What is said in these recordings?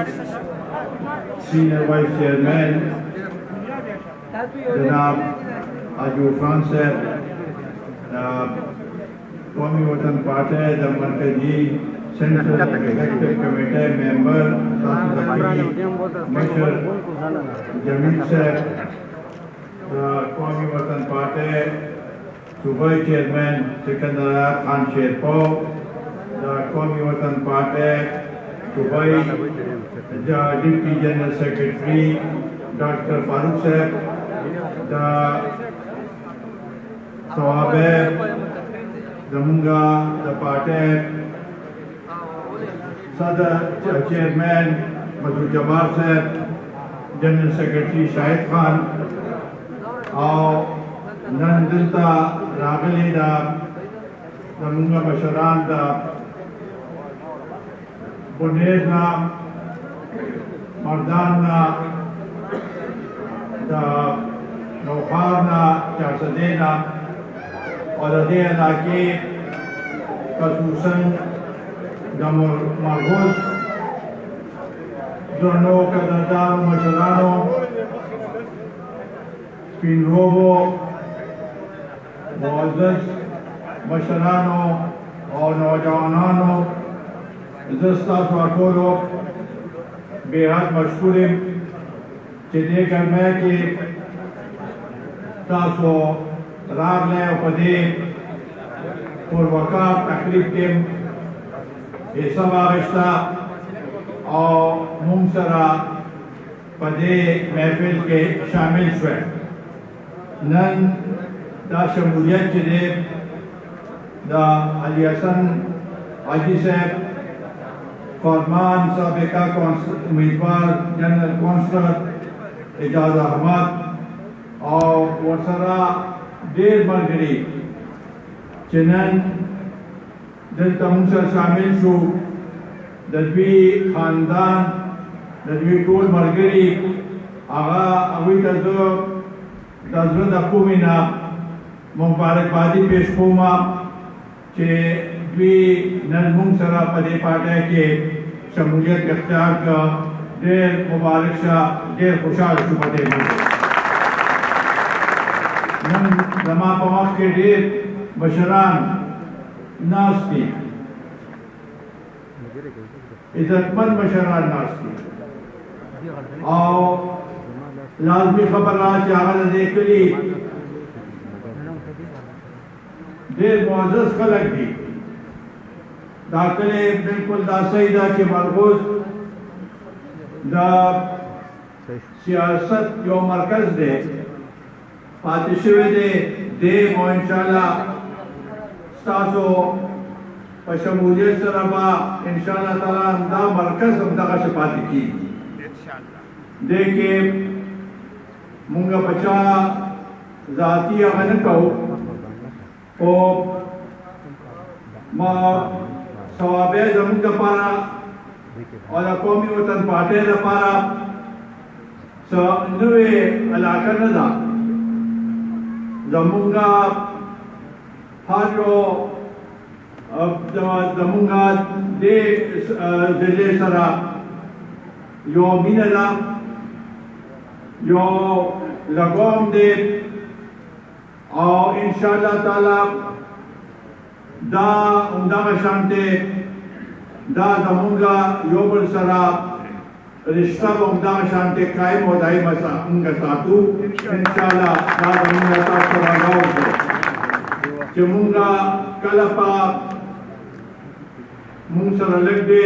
Senior Vice Chairman जनाब आजूफान साहब, कौमी वतन पार्टी द मरकजी सेंट्रल एग्जीक्यूटिव कमेटी मेंबर मशर जमील साहब, कौमी वतन पार्टी सूबाई चेयरमैन सिकंदर खान शेरपो, कौमी वतन पार्टी सूबाई deputy general secretary doctor Farooq साहब, सवाबे जमुंगा द पार्टी सदर चेयरमैन मसूद जब्बार साहब, जनरल सेक्रेटरी शाहिद खान और नंदलता रागली दा जमुंगा मशरान दा बुनेजना मर्दाना दा नौखारना चारसदेना और अदे इलाके खसूसन मरगुज दोनों कदरदार मशरानों पिनरोवो मुअज़्ज़ज़ मशरानों और नौजवानों इज़्ज़त वाटोलो बेहद मशहूर चिदे करने के तासो रागले उपदे पूर्वका तकलीफ के हिस्सा वारिश्ता और मुंसरा पदे महफिल के शामिल हुए नन दा शमूलियत चिदे दा अली हसन हाजी साहब फरमान साबिका उम्मीदवार जनरल कौंसलर एजाज अहमद और वसरा देर मरगरी चिनन दिल तमुसर शामिल शु दलवी खानदान दलवी टोल मरगरी आगा अवी तजो दकुमिना मुबारकबादी पेश कोमा के द्वी नलमुंसरा पदे पाटे के शमूलियत इख्तियार का देर मुबारक शाह देर खुशाल शुभदे जमा पमाक के देर बशरान नास्ती इज्जतमंद बशरान नास्ती और लाजमी खबर रहा चाहत देखली देर मुअज़्ज़ज़ खलक दी दाखले बिल्कुल दासईदा के मरगूज दा सियासत जो मरकज दे पातिशवे दे मो इंशाल्लाह स्तासो पशमूलियत सरबा इंशाल्लाह ताला दा मरकज हमदा का शपाती की देखे मुंगा बचा जाती अमन कहो ओ मा सवाबे जमुन का पारा और कौमी वतन पार्टी का पारा नवे इलाका न था जमुंगा हाजो जमुंगा दे जिले सरा यो मीनला यो लगोम दे और इंशाल्लाह ताला दा उमदा शांते दा जमुंगा योबल सरा रिश्ता उमदा शांते कायम हो जाए मसा उनका सातू इंशाल्लाह दा जमुंगा तासरा गाँव से जमुंगा कलपा मुंसर लग दे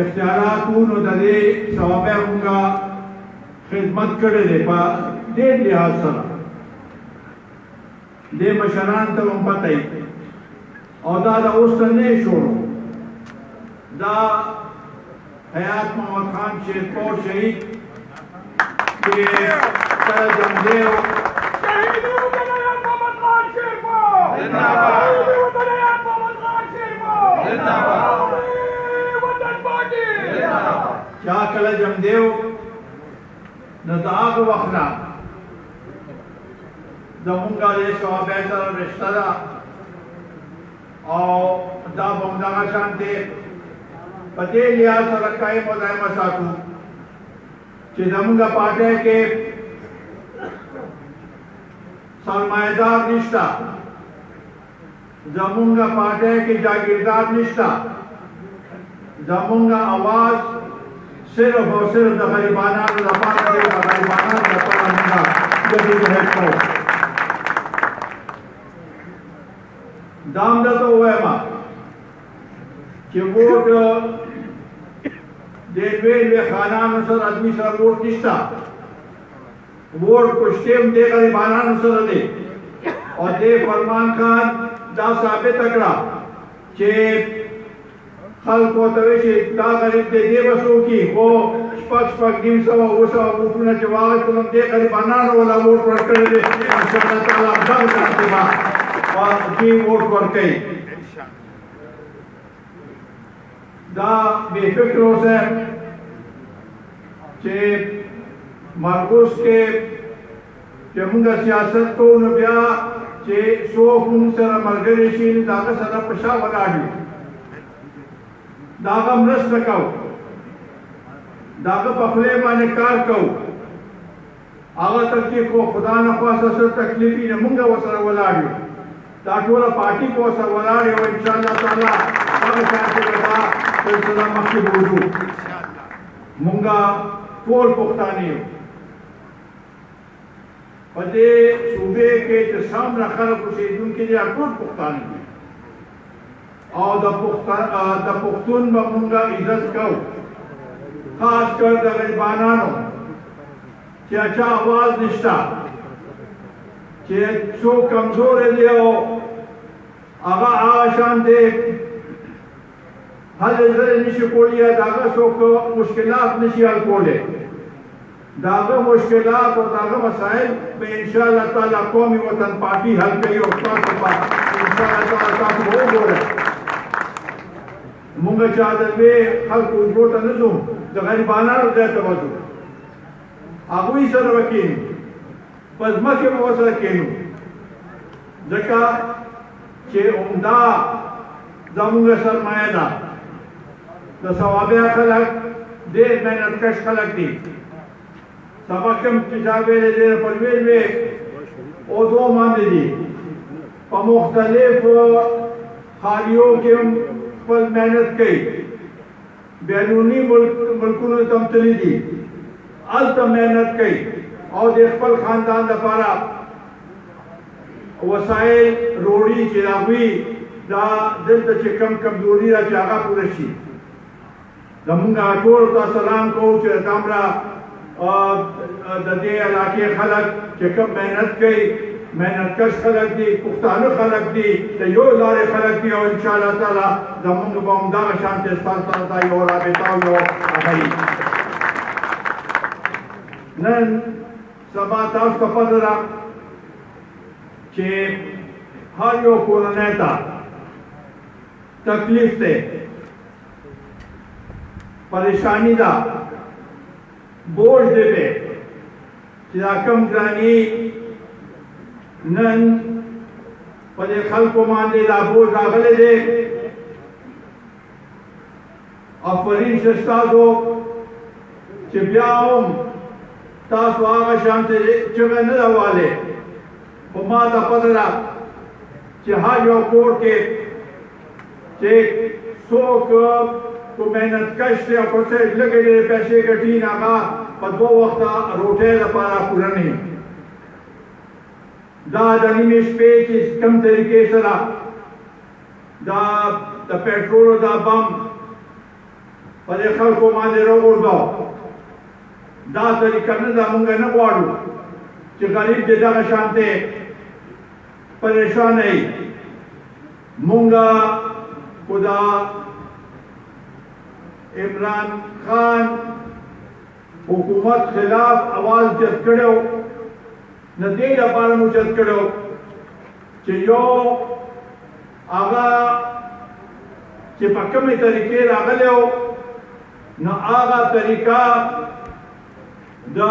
इख्तियारात उन दे सवाबे उनका खिदमत करे दे पा दे लिहाज सरा दे मशरान तब हम पता ही और दादा उस ने छोड़ो दा हयात मोहम्मद खान शेरपुर शहीद के जमदेव शहीदों के हयात मोहम्मद खान शेरपुर जिंदाबाद शहीदों के हयात मोहम्मद खान शेरपुर जिंदाबाद वतन पार्टी जिंदाबाद क्या कला जमदेव नदाग वखना जमुंगा ये सवाब ऐसा रिश्ता और दा बमदा शांति पते लिहाज सर कायम और दायमा साथू कि जमुंगा पार्टी के सरमाएदार निष्ठा जमुंगा पार्टी के जागीरदार निष्ठा जमुंगा आवाज सिर्फ और सिर्फ गरीबाना गरीबाना दाम तो हुआ है कि वोट देवे खाना सर आदमी सर वोट निष्ठा वोट कुश्तेम दे गरीबाना सर दे और दे फरमान खान दा साबित तकड़ा कि खल को तवेशे दा गरीब दे बसो की वो पक्ष गिम सवा वो सवा उठना जवाब तो दे गरीबाना वाला वोट वर्क कर दे इंशाअल्लाह ताला सब करते बा और की वोट वर्क कई दा बेफिक्र से कि मरकूज के मुंगा सियासत को नबिया कि सो कुम सर मरगरेशी दागा सर पशा वगाड़ी दागा मरस नकाउ दागा पफले माने कार कौ आगा तक कि को खुदा न खासा सर तकलीफी ने मुंगा वसर वलाड़ी ताकि पार्टी को सर वलाड़ी और इंशाअल्लाह ताला सब शांति बता सिलसिला मक्की बोलू मुंगा तोल पुख्तानी पदे सूबे के जसाम रखल कुछ उनके लिए अटूट पुख्तानी और द पुख्तून मुंगा इज्जत कौ खास कर द गरीबानानो कि अच्छा आवाज निष्ठा कि सो कमजोर है लियो आगा आशान दे हल जरे निशी कोलिया दागा सो को मुश्किलात निशी हल कोले दागा मुश्किलात और दागा मसाइल में इंशाअल्लाह ताला कौमी वतन पार्टी हल करी और इंशाअल्लाह ताला वो बोले मुंगा चादर में हल को वोट नजूम द गरीबाना दे तवज्जो आगुई सर वकील पजमा के मौसर केनु जका के उम्दा जमुंगा सरमायादा द सवाबिया खलक दे मेहनत कश खलक दी सबकम किताबे दे परवेज में ओ दो मान दी प मुख्तलिफ खालियों के पर मेहनत की बैरूनी मुल्कों ने तमतली दी अलत मेहनत की और देखपल खानदान दफारा वसाइल रोड़ी चिरावी दा दिल तक कम कमजोरी रा चागा पुरशी दमुंगा टोल का सलाम को चमरा ददे इलाके खलक के कम मेहनत की मेहनत कश खलक दी पुख्तान खलक दी तो यो लारे खलक दी और इंशाअल्लाह ताला दमुंगा बमदा शांति सालता यो राबता यो अहई नन सबा तास कपदरा के हर यो कोरोनेता तकलीफ से परेशानी दा बोझ देवे चिराकम ग्रानी नन पदे खल को मान दे दा बोझ रागले दे अफरीन शस्ता दो चिब्याओं तास वागा शांति चुगे न वाले माता पदरा चिहा यो कोर के चेक सोक को मेहनत कश से अपसे लगे दे पैसे गटी नागा पर दो वक्त रोटे लपारा पूरा नहीं दा दनिमेश पे कि कम तरीके से दा पेट्रोल दा बम पर खल को माने रो उड़ो दा तरीका न दा मुंगा न वाड़ू कि गरीब दे दा शांति परेशान है मुंगा खुदा इमरान खान हुकूमत खिलाफ आवाज जत करो नतीजा पार मुजत करो कि यो आगा कि पक्कमी तरीके रागले हो न आगा तरीका द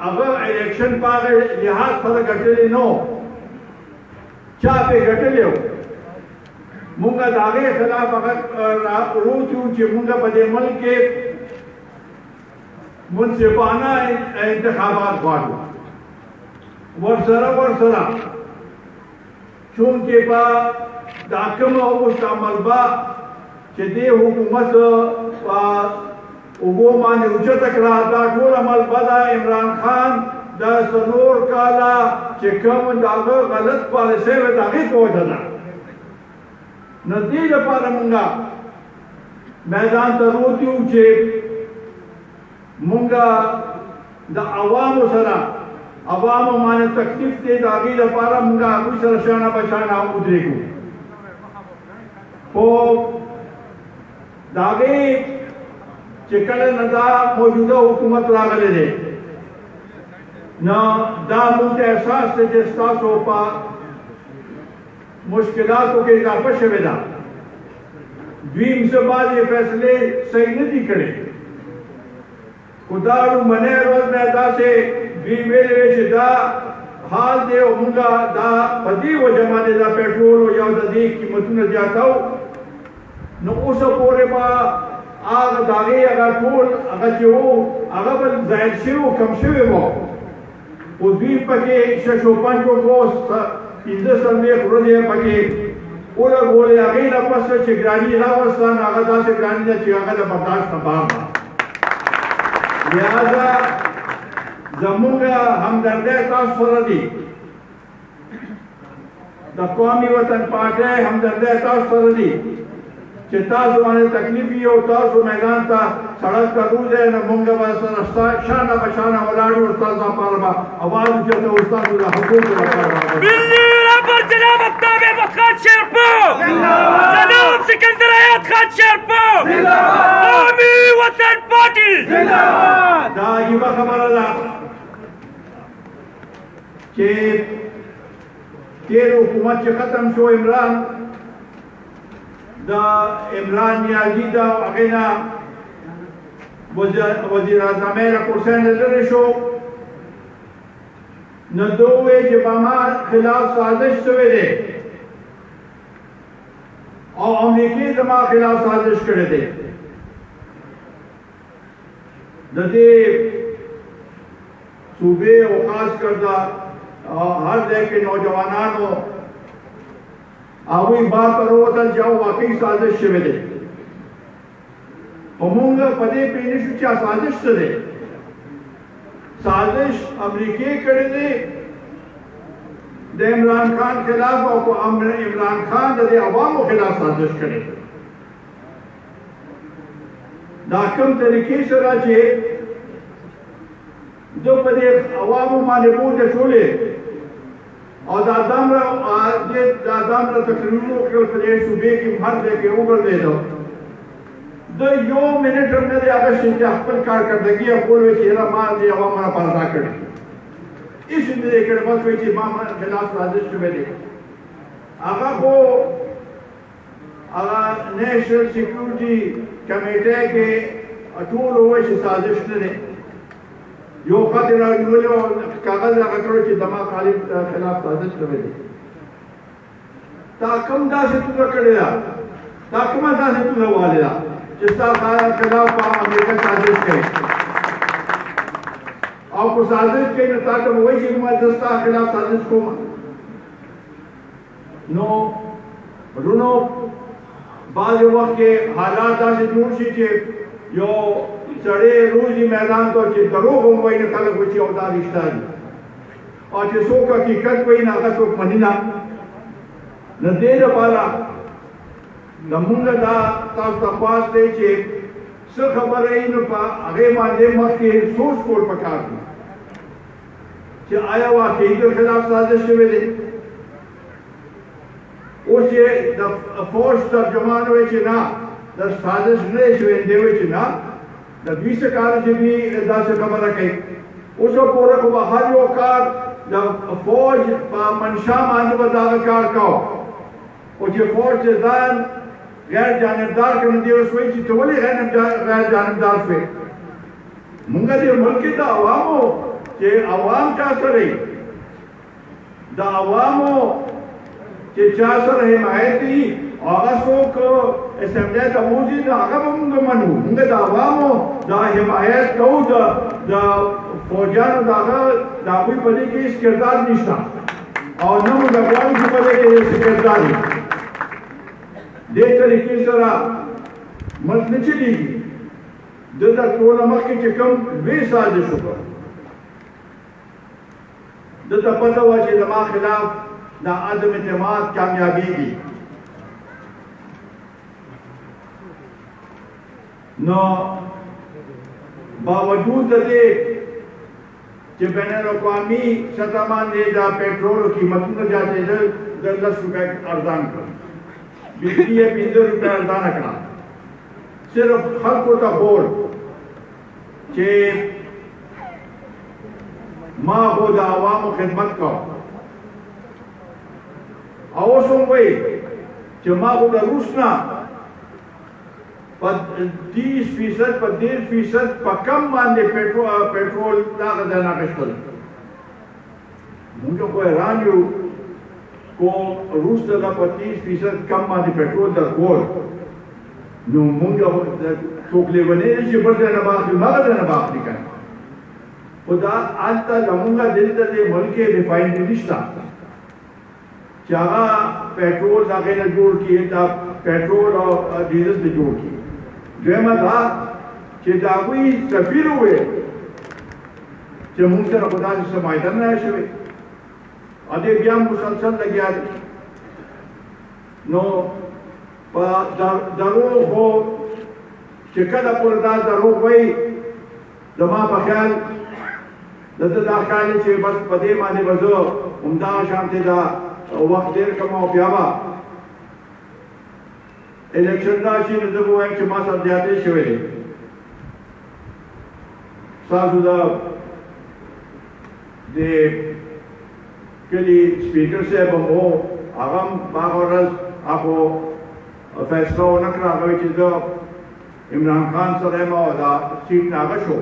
अगर इलेक्शन पागे लिहाज फर्क घटले नो चा पे घटले हो مونږه د هغې خلاف هغه روتو چې مونږه په دې ملک کې منصفانه انتخابات غواړو ورسره چونکې په دا کومه اوس ملبه چې دې حکومت په اوبو باندې اوچته کړه دا ټوله ملبه ده عمران خان دا څلور کاله چې کوم د هغه غلط پالیسۍ وه د هغې په وجه ده نو دې لپاره مونږه میدان ته روتي وو چې مونږه د عوامو سره عوامو باندې تکلیف دی د هغې لپاره مونږه هغوی سره شانه په شانه ودرېږو خو د هغې چې کله نه دا موجوده حکومت راغلی دی نو دا مونږ ته احساس دی چې ستاسو په مشکلاتو کې اضافه شوې ده دوی څه بعضې فیصلې صحیح نه دي کړې خو دا لومړنۍ ورځ نه داسې دوی ویلې وې چې دا حال دی او مونږه دا په دې وجه باندې دا پټرول یو د دې قیمتونه زیاتو نو اوسه پورې به هغه د هغې هغه ټول هغه چې وو هغه به زاید شوي وو کم شوي وو خو دوی پکې شش و پنج وکړو پنځه څلوېښت ورځې یې پکې ولګولې هغې نه پس چې ګراني راوسته نو هغه داسې ګراني ده چې هغه د برداشت نه بار ده لہذا زموږ همدردۍ تاسو سره دي د قومي وطن پارټۍ همدردۍ تاسو سره دي چې تاسو باندې تکلیف وي او تاسو میدان ته سړک ته روځئ نو موږ به سره شانه په شانه ولاړ یو ستاسو لپاره به اواز اوچتوو ستاسو د حقوقو لپاره ملي رهبر جناب آفتاب احمد خان شیرپور جناب سکندر حیات خان شیرپور قومي وطن پارټي دا یوه خبره ده چې تیر حکومت چې ختم شو عمران نیازي دا هغې نه وزیر اعظم له کرسۍ نه لرې شو نو ده وویل چې په ما خلاف سازش شوی دی او امریکې زما خلاف سازش کړی دی د دې صوبې او خاص کر دا هر ځای کې نوجوانانو هغوی بار ته راووتل چې واقعي سازش شوی دی خو موږ په دې پوه نه شو چې سازش څه دی سازش امریکې کړی دی د عمران خان خلاف او عمران خان د دې عوامو خلاف سازش کړی دا کوم طریقې سره چې دو په دې عوامو باندې بوجه شولې او دا دامره تقریرونه وکړل په دې صوبې کې هر ځای کې وګرځېدو د یو منټ هم نه دی اخیستی چې خپل کارکردګي او کول وایي چې یاره ما دې عوامو لپاره دا کړی هېڅ نه دی کړی بس وایي چې ما خلاف سازش شوی دی هغه خو هغه نیشنل سیکیورټي کمیټۍ کې ټول وایي چې سازش نه دی یو خط یې راونیولی او کاغذ یې هغه کړی چې زما خلاف سازش شوی دی تا کوم داسې توګه کړې ده تا کومه داسې توګه والې ده چې ستا خلاف په امریکا سازش کوي او که سازش کوي نو تا ته به وایي چې ما زه ستا خلاف سازش کوم نو ورونو بعضې وخت کې حالات داسې جوړ شي چې یو سړی روزي میدان ته چې دروغ هم وایي نو خلک وایي چې او دا رښتا دي او چې څوک حقیقت وایي نو هغه څوک مني نه نو دې لپاره زمونږ دا تاسو ته خواست دی چې څه خبره یې نو په هغې باندې مخکې سوچ کول پکار دي چې آیا واقعي د خلاف سازش شوی دی اوس چې د فوج ترجمان وایي چې نه د سازش نه دی شوی دی وایي چې نه د دوی څه کار چې دوی داسې خبره کوي اوسه پورې خو به هر یو کار د فوج په منشا باندې به دغه کار کوو خو چې فوج چې ځان غیر جانبدار کړي دی اوس وایي چې ته ولې غیر جانبدار شوې مونږ دې ملک کې د عوامو چې عوام چا سره د عوامو چې چا سره حمایت کوي आगसो को असेंबली दा मुजी दा आगम मनु मुंगे दा वामो दा हिमायत को दा फौजान दा कोई पदे के इस किरदार निष्ठा और न मुझे कौन सी पदे के इस किरदार दे तरीके सरा मत न चलेगी ददा टोला मक्के के कम वे साजिश को ददा पता हुआ कि दमा खिलाफ दा आदम इत्तेमाद कामयाबी की नो बावजूद दे कि बैनुल अक़वामी सतमान ने दा पेट्रोल कीमत न जाते दर 10 रुपए अर्जान कर बिजली 20 रुपए अर्जान करा सिर्फ खल्क का बोल कि माँ हो दा आवाम खिदमत का आवश्यक वही कि माँ हो दा रूसना 30% पर 1.5% पर कम मानने पेट्रोल लाग देना कश्मल मुझे को हैरान यू को रूस दला पर 30% कम मानने पेट्रोल दर कोल नो मुझे टोकले बने इसे बढ़ देना बात मगर देना बात नहीं कर खुदा आज तक हमूंगा दिल दे मुल्के रिफाइनरी रिश्ता चाहा पेट्रोल लागे न जोड़ किए ता पेट्रोल और डीजल से जोड़ किए जो मैं था कि दावी सफीर हुए कि मुझसे खुदा जिससे मायदान रहे शवे अदे ब्याम मुसलसल लगे आज नो दरो हो कि कदा पुरदा दरो वही दमा बख्याल दद दाखिल से बस पदे माने बजो उम्दा शांति दा वक्त देर कमाओ प्यावा इलेक्शन राशि ने जब वो एक चमा सब जाते शवे साजुदा दे के लिए स्पीकर से बमो आगम बागरस आपो फैसला नकरा कभी चीज़ इमरान खान सरेमा वाला सीट नागशो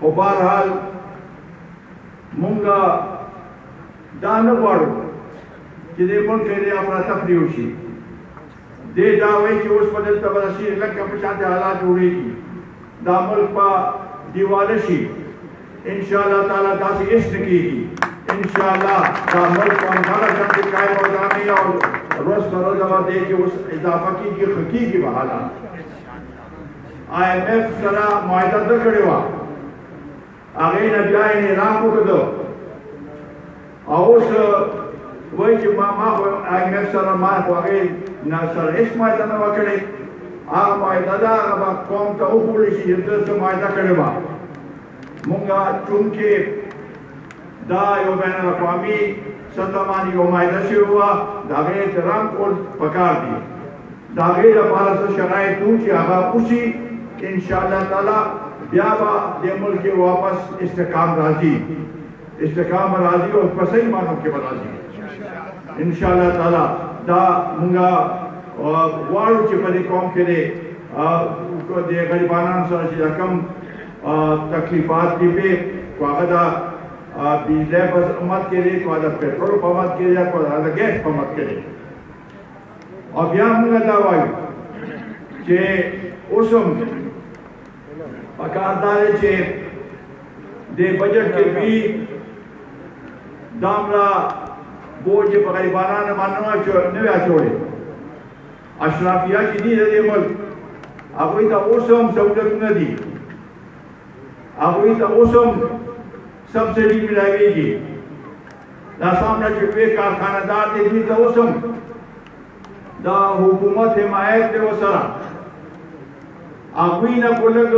हो बहरहाल मुंगा दान वाड़ो कि दे मुल्क के लिए अपना तफरी उसी दे दावे कि उस बदल तबरसी लग पछाते हालात जुड़ेगी दा मुल्क पा दीवारशी इंशाअल्लाह ताला दासी इश्क कीगी इंशाअल्लाह दा मुल्क को अंधारा करके कायम हो जाने और रोज करो दवा दे के उस इजाफा की हकीकी बहाला IMF सरा मुआहदा दर करे हुआ आगे न जाए ने राम को दो और उस वही कि मामा IMF सरा मार को आगे ना सर इस मुआहदा न वकड़े आग मुआहदा दा अब कौम का उखुली सी जिद्दत से मुआहदा करे हुआ मुंगा चुनके दा यो बैनुल अक़वामी सतमानी यो मुआहदा शुरू हुआ दागे एहतराम को पकार दी दागे दा भारत से शराय तू कि आगा उसी इंशाअल्लाह ताला ब्याबा दे मुल्क के वापस इस्तेकाम राजी और पसई मानो के राजी इंशाअल्लाह ताला दा मुंगा वालू के पदे कौम के लिए दे गरीबाना सर से कम तकलीफात की पे वादा बिजली बस मत के लिए वादा पेट्रोल पमत के लिए वादा गैस पमत के लिए और यहाँ मुंगा दावा के उसम पकारदारे चे दे बजट के भी दामला बोझ गरीबाना ने मानना नया छोड़े अशराफिया की दी दे मुल्क अब वही था उसम सहूलत न दी अब वही था उसम सब्सिडी मिलाएगी दा सामने चुके कारखानादार दे दी था उसम दा हुकूमत हिमायत दे वो सरा अभी न बोलग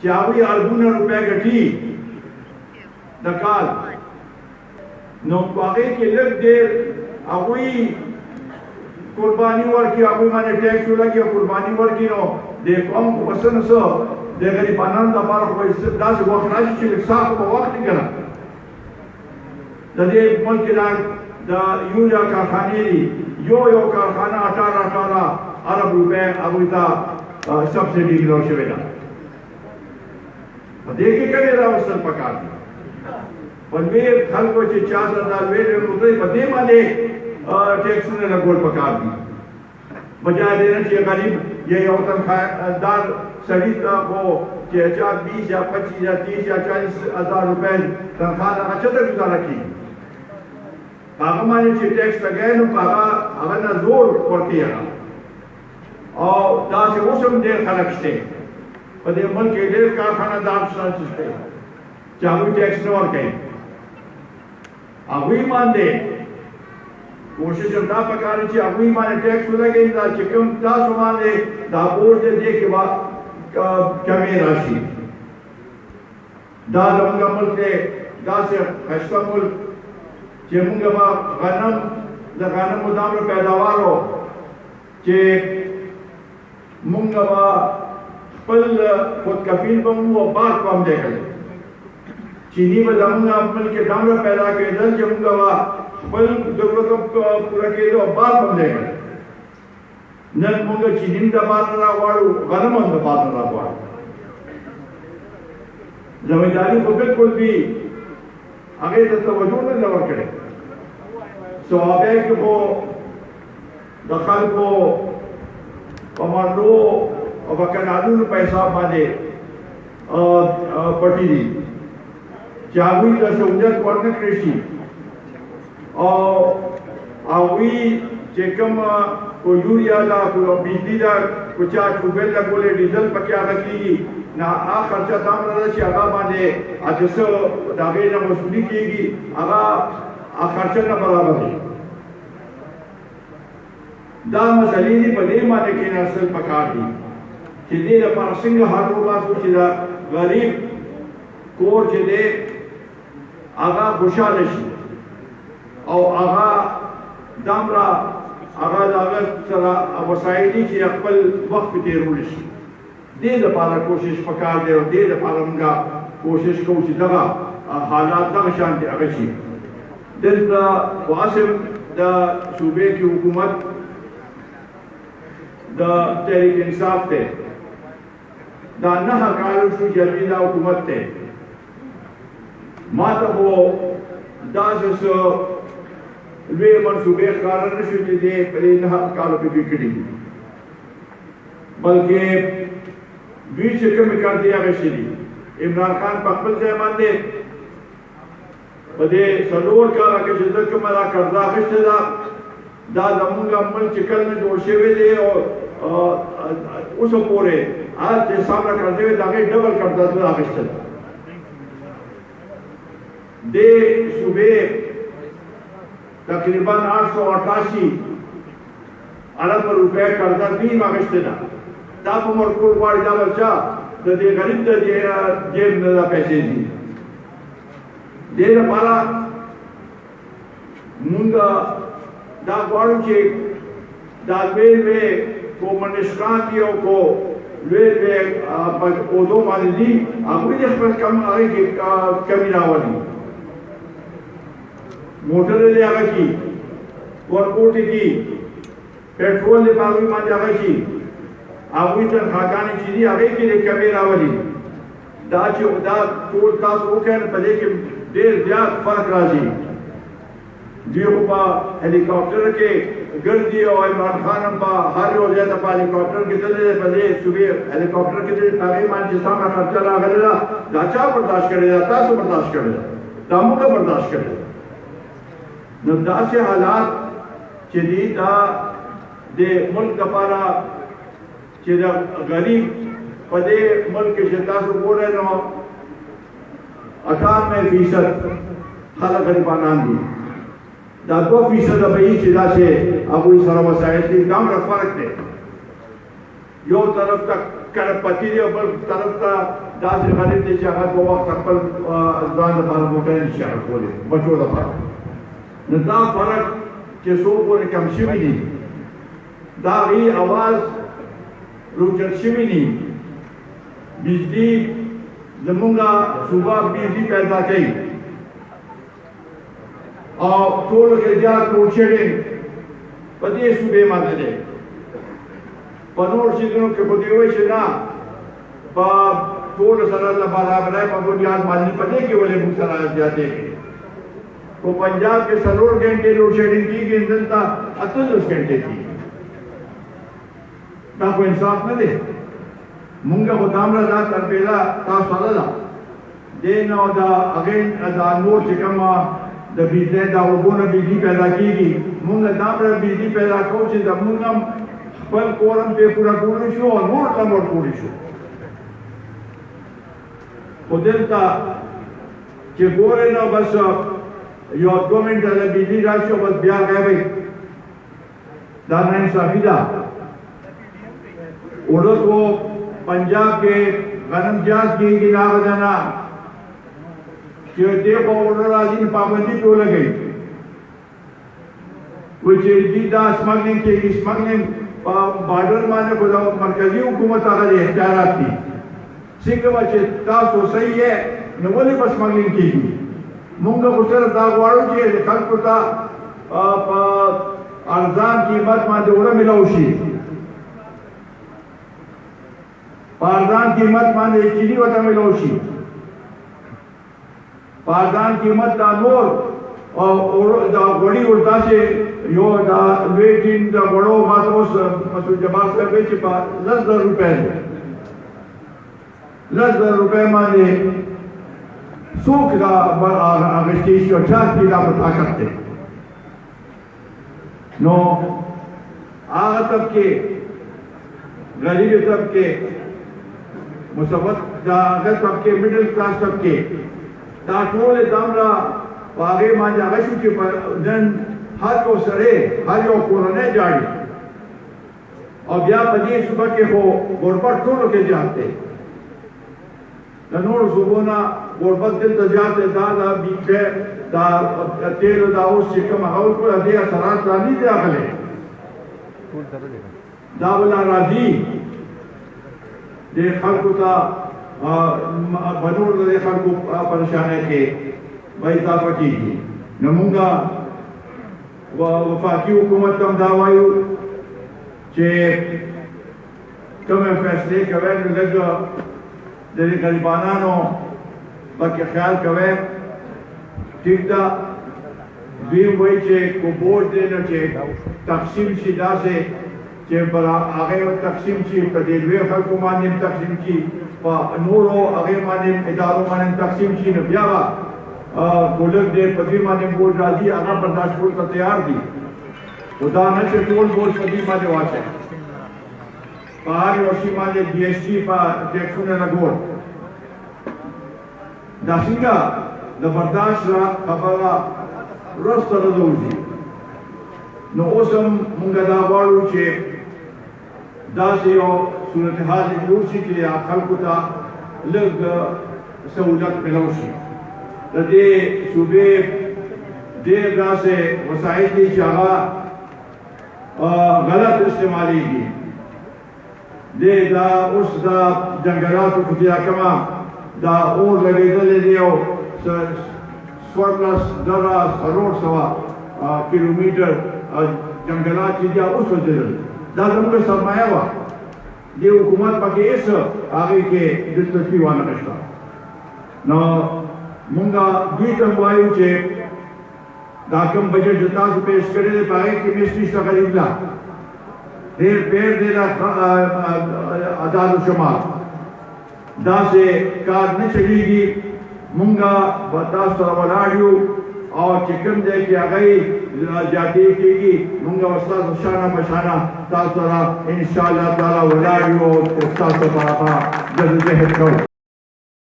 चावी अर्बुन रुपए गठी दकाल नो बाकी के लग दे अभी कुर्बानी वर की अभी माने टैक्स लगी कुर्बानी वर की नो दे कौम को पसंद सो दे गरीबाना दा बार को दास वक्त राजी के साथ को वक्त करा दे मुल्क दा यूरिया कारखाने यो कारखाना 18 अरब रुपए अभी ता सब्सिडी लो शेवेला देखे करे रहा उस पकार पर वे खल को 4,000 वे रुपए बदे माने ټیکسونه لګول پکار دي بجای دې نه چې غریب یو تنخواهدار سړي ته خو چې 20 یا 25 یا 30 یا 40 हज़ार रुपए तनख्वाह هغه چته گزاره کیږي هغه باندې چې ټیکس لګای نو هغه نه زور ورکیږي او دا چې اوس هم ډېر خلک شته په دې ملک کې ډېر کارخانه دار شته چې هغه ټیکس نه ورکوي هغوی باندې کوشش هم دا پکار چې هغوی باندې ټیکس ولګوي دا چې کوم تاسو باندې دا بورډ دې کې کمی راشي دا زموږ ملک دی داسې ښایسته ملک چې موږ به غنم د غنمو دومره پیداوار و چې موږ به خپل خودکفیل به وو او بار به هم دی کړی چینی به زموږ ملک کې دومره پیدا کېدل چې موږ به خپل ضرورت پوره کېدو او بار به هم دی کړی نن موږ چینی هم د بار نه راغواړو غنم هم د بار نه راغواړو زمینداري خو بالکل بھی هغې ته توجه نه ده ورکړې صحابه کې خو د خلکو په مانډو او په کنالونو په حساب باندې پټي دي چې هغوی ته سهولت ورنه کړی شي او هغوی چې کوم کو یوریا ده کو بجلی ده کو چا ټوبل لګولې ډیزل پکې هغه کېږي نه هغه خرچه دومره ده چې هغه باندې چې څه د هغې نه وصولي کېږي هغه خرچه نه برابر دی دا مسلې دي په دې باندې کېناستل پکار دي چې دې لپاره څنګه حل وباسو چې دا غریب کور چې دی هغه خوشحاله شي او هغه دومره هغه د هغه سره وسایل دي چې خپل وخت پې تېرولی شي دې لپاره کوشش پکار دی او دې لپاره موږ کوشش کوو چې دغه حالات دغه شانتې هغه شي دلته خو اصل د صوبې کې حکومت د تحریک انصاف دی دا 9 کالو شو جلبي دا حکومت دی ما ته خو داسې څه لوی منصوبې ښکاره نه شو چې دی په دې 9 کالو کې دوی کړي دي بلکې دوی چې کومې کاندې اخیستې دي عمران خان په خپل ځای باندې په دې 4 کاله کې چې زه کومه دا قرضه اخیستې ده دا زموږ ملک چې کله نه جوړ شوی دی او اوسه پورې هغه چې څومره قرضې وې د هغې ډبل قرضه ده اخیستې ده دې صوبې تقریبا 888 ارب روپے قرضه دوی هم اخیستې ده دا په مرکول غواړي دا بچا د دې غریب د جیب نه دا پیسې دي دې لپاره موږ دا غواړو چې دا لوی کومونیسټان دي او کو لوی په عہدو باندې دي هغوی د خپل هغې کې کمي راولي موټر دی هغه کي ورکوټې دي پټرول دی په هغوی باندې هغه شي هغوی تنخواګانې چې دي هغې کې د کمې راولي دا چې دا ټول تاسو وکړئ په دې کې ډېر زیات فرق راځي دوی خو په هلیکاپټر کې ګرځي او عمران خان هم په هر یو ځای ته په هلیکاپټر کې تللی دی په دې صوبې هلیکاپټر کې تللی هغې باندې چې څومره خرچه راغلې ده دا چا برداشت کړې ده تاسو برداشت کړې ده دا موږ برداشت کړې ده نو داسې حالات چې دي دا د ملک لپاره چې د غریب په دې ملک کې چې تاسو ګورئ نو 98% خلک غریبانان دي دا 2% به یې چې داسې هغوی سره وسایل دي دومره فرق دی یو طرف ته کړپتي دی او بل طرف ته داسې غریب دی چې هغه په وخت خپل ځان لپاره موټر نشي راکولی بچو لپاره نو دا فرق چې څو پورې کم شوي دي دا غي اواز روچت شوي دي بجلی زمونږه صوبه بجلی پیدا کوي او ټولو کې زیات لوډ شیډینګ په دې صوبې باندې دی په نور شیزونو کې خو دې وایي چې نه په ټولو سره له برابرۍ په بنیاد باندې په دې کې ولې موږ سره زیاتې په پنجاب کې 4 غنټې لوډ شیډینګ کیږي دلته 28 غنټې کیږي دا خو انصاف نه دی مونږه خو دامره دا تر پیدا تاسو سره دی نو دا اگین دا نور چې کوم د بجلی دا وګونه بجلی پیدا کیږي مونږه دامره بجلی پیدا کوو چې د مونږ خپل کورم په پورا کولی شو او نور کم ورکولی شو خو دلته چې ګورې نو بس یو 2 منټه د بجلی راشي او بس بیا غیبئ دا ناانصافي ده اردو کو पंजाब के गरम जात की गिनावजना कि देखो उड़राजी पाबंदी क्यों लगी कुछ जीदा स्मगलिंग की स्मगलिंग बॉर्डर माने को मरकजी हुकूमत आ गई इख्तियारात की सिंह बच्चे तासो सही है नवले पर स्मगलिंग की मुंगा गुसर दागवाड़ो के कल कुता अर्जान कीमत माने उड़ा मिलाऊशी पारदान कीमत माने चीनी वटा मिलोशी पारदान कीमत का नोर और दा बड़ी उड़ता से यो दा वेटिन दा बड़ो मातोस मतलब जबास करके चिपा 10,000 रुपए 10,000 रुपए माने सूख का अगस्तीश और चार की का पता करते नो आग तबके गरीब तबके मुसबत अगर तबके मिडिल क्लास तबके ताटोल दामरा पागे मांजा गशु के जन हर को सरे हर यो कोरने जाड़ी और ब्या पजी सुबह के हो गोरबत तो के जाते ननोर सुबोना गोरबत दिल तजाते दादा बीचे दा तेल दा उस चिकम हाउल को अदिया सरात रानी दे अगले दावला राजी दे खल्कु ता बनूर दे खल्कु परेशान है के भाई तापकी नमूंगा वफाकी हुकूमत कम दावायु चे कम फैसले कवे लग दे गरीबानानो बाकी ख्याल कवे ठीक था बीम वही चे को बोर्ड देना चे तकसीम सीधा से चे पर आगे तकसीम ची प्रदेशवे खल्कु मानिम तकसीम ची नूरो आगे मानिम इदारों मानिम तकसीम ची न ब्यावा गोलक दे पति माने बोल राजी आगा बर्दाश्त बोल का तैयार दी खुदा न से टोल बोल पति माने वाचे पहाड़ योशी माने जीएसटी पा टैक्सों ने लगोर दासिंगा जबरदस्त रा खबरा रोस्ट रदोजी नो ओसम मुंगदा वालू चे दासियो सूरत हाल यूसी के आखल कुता लग सहूलत मिलोशी दे सूबे देर रात से वसाइल की चाहा गलत इस्तेमाली की दे दा उस दा जंगलात को किया कमा दा और लगे दले दियो स्वरलस दरा करोड़ सवा किलोमीटर जंगलात चीज़ा उस वजह दा जमुने सरमाया हुआ ये हुकूमत बाकी इस आगे के दिलचस्पी वाला रिश्ता न मुंगा बीतम वायु चे दाकम बजट जता से पेश करे दे पाए कि मिस्ट्री सगरीबला देर पेड़ दे ला आदाद शुमार दा से कार न चलेगी मुंगा बतास तरवलाड़ियो और चिकन दे के आगई जाती केगी मुंगा वस्ता शाना बशाना तासरा इंशाअल्लाह ताला वलाड़ियो तासरा पापा जल्द जहद करो